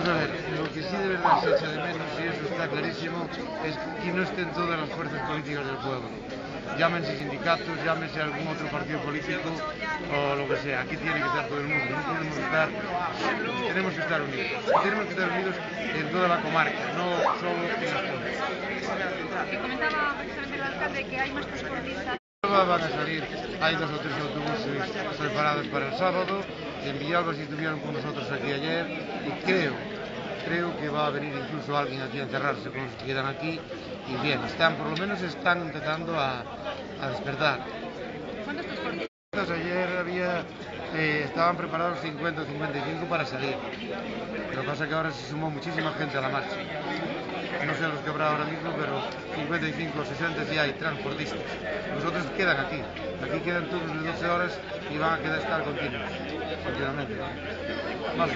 a ver, lo que sí de verdad se echa de menos, y eso está clarísimo, es que no estén todas las fuerzas políticas del pueblo. Llámense sindicatos, llámense algún otro partido político o lo que sea. Aquí tiene que estar todo el mundo. No podemos estar, tenemos que estar unidos. Tenemos que estar unidos en toda la comarca, no solo en las zonas. Que comentaba precisamente el alcalde que hay más transportistas. Van a salir, hay 2 o 3 autobuses preparados para el sábado. En Villalba sí estuvieron con nosotros aquí ayer y creo que va a venir incluso alguien aquí a encerrarse con los que quedan aquí y bien, por lo menos están empezando a despertar. ¿Cuántos transportistas? Ayer estaban preparados 50 o 55 para salir. Lo que pasa es que ahora se sumó muchísima gente a la marcha. No sé los que habrá ahora mismo, pero 55 o 60 sí hay transportistas. Los otros quedan aquí. Aquí quedan turnos de 12 horas y van a estar continuamente. Vale.